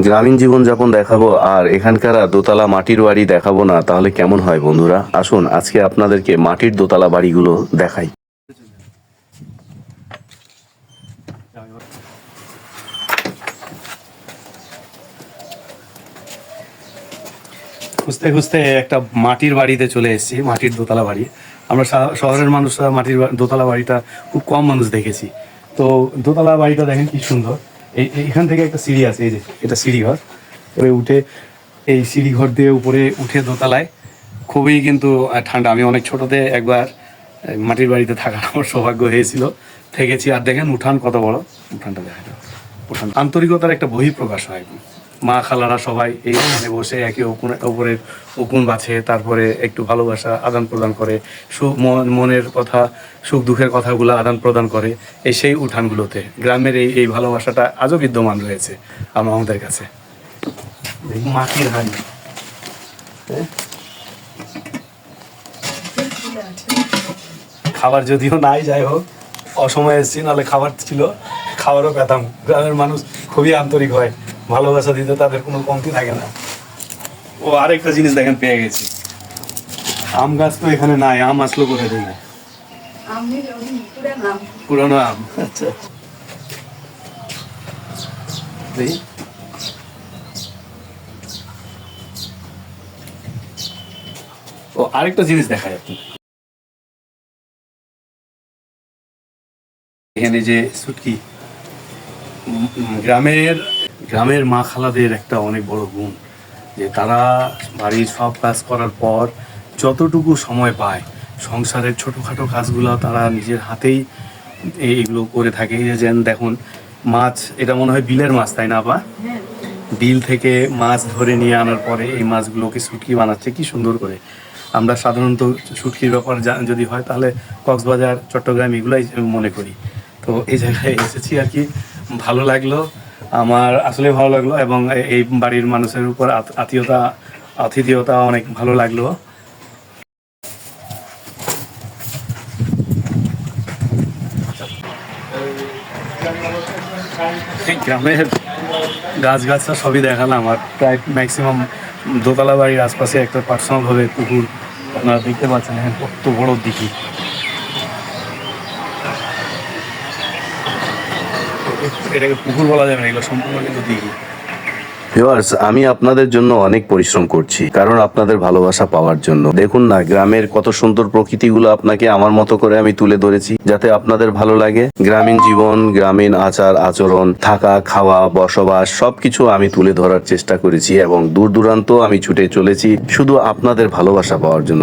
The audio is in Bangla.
গ্রামীণ জীবনযাপন দেখাবো আর এখানকার দোতলা মাটির বাড়ি দেখাবো না, তাহলে কেমন হয় বন্ধুরা? আসুন আজকে আপনাদেরকে মাটির দোতলা বাড়িগুলো দেখাই। খুঁজতে খুঁজতে একটা মাটির বাড়িতে চলে এসেছি, মাটির দোতলা বাড়ি। আমরা শহরের মানুষরা মাটির দোতলা বাড়িটা খুব কম মানুষ দেখেছি। তো দোতলা বাড়িটা দেখেন কি সুন্দর। এইখান থেকে একটা সিঁড়ি আছে, এই যে এটা সিঁড়িঘর। ওই উঠে এই সিঁড়িঘর দিয়ে উপরে উঠে দোতলায় খুবই কিন্তু ঠান্ডা। আমি অনেক ছোটতে একবার মাটির বাড়িতে থাকার আমার সৌভাগ্য হয়েছিল, থেকেছি। আর দেখেন উঠান কত বড়, উঠানটা দেখা যায়। উঠান আন্তরিকতার একটা বহিঃপ্রকাশ হয়। মা খালারা সবাই এইখানে বসে একে অপরের উকুন বাছে, তারপরে একটু ভালোবাসা আদান প্রদান করে, মনের কথা, সুখ দুঃখের কথাগুলো আদান প্রদান করে এই সেই উঠানগুলোতে। গ্রামের এই ভালোবাসাটা আজও বিদ্যমান রয়েছে আমাদের কাছে। মাটির হাঁড়ি, খাবার যদিও নাই, যাই হোক অসময়ে এসেছি, নাহলে খাবার ছিল, খাবারও পেতাম। গ্রামের মানুষ খুবই আন্তরিক হয়, ভালোবাসা দিতে তাদের কোনো কমতি থাকে না। ও আরেকটা জিনিস দেখেন পেয়ে গেছি, আম গাছ তো এখানে নাই, আম আসলো কোথায় থেকে? পুরনো আম। আচ্ছা ও আরেকটা জিনিস দেখা যাচ্ছে এখানে, যে শুটকি। গ্রামের গ্রামের মা খালাদের একটা অনেক বড় গুণ যে তারা বাড়ির সব কাজ করার পর যতটুকু সময় পায় সংসারের ছোটোখাটো কাজগুলো তারা নিজের হাতেই এইগুলো করে থাকে। এই যে যেন দেখুন মাছ, এটা মনে হয় বিলের মাছ, তাই না বা? বিল থেকে মাছ ধরে নিয়ে আনার পরে এই মাছগুলোকে শুটকি বানাচ্ছে কি সুন্দর করে। আমরা সাধারণত শুটকির ব্যাপার যদি হয় তাহলে কক্সবাজার, চট্টগ্রাম এগুলাই মনে করি। তো এই জায়গায় এসেছি আর কি, ভালো লাগলো, আমার আসলে ভালো লাগলো। এবং এই বাড়ির মানুষের উপর আতিথেয়তা অনেক ভালো লাগলো। গ্রামের গাছগাছরা সবই দেখালাম, আর প্রায় ম্যাক্সিমাম দোতলা বাড়ির আশপাশে একটা পার্সোনালভাবে পুকুর আপনারা দেখতে পাচ্ছেন। হ্যাঁ, কত বড় দিঘি। এটাকে পুকুর বলা যাবে না, এগুলো সম্পূর্ণ কিন্তু দিঘি। ভিউয়ার্স, আমি আপনাদের জন্য অনেক পরিশ্রম করছি, কারণ আপনাদের ভালোবাসা পাওয়ার জন্য। দেখুন না গ্রামের কত সুন্দর প্রকৃতিগুলো আপনাকে আমার মতো করে আমি তুলে ধরেছি, যাতে আপনাদের ভালো লাগে। গ্রামীণ জীবন, গ্রামীণ আচার আচরণ, থাকা খাওয়া বসবাস সবকিছু আমি তুলে ধরার চেষ্টা করেছি, এবং দূর দূরান্ত আমি ছুটে চলেছি শুধু আপনাদের ভালোবাসা পাওয়ার জন্য।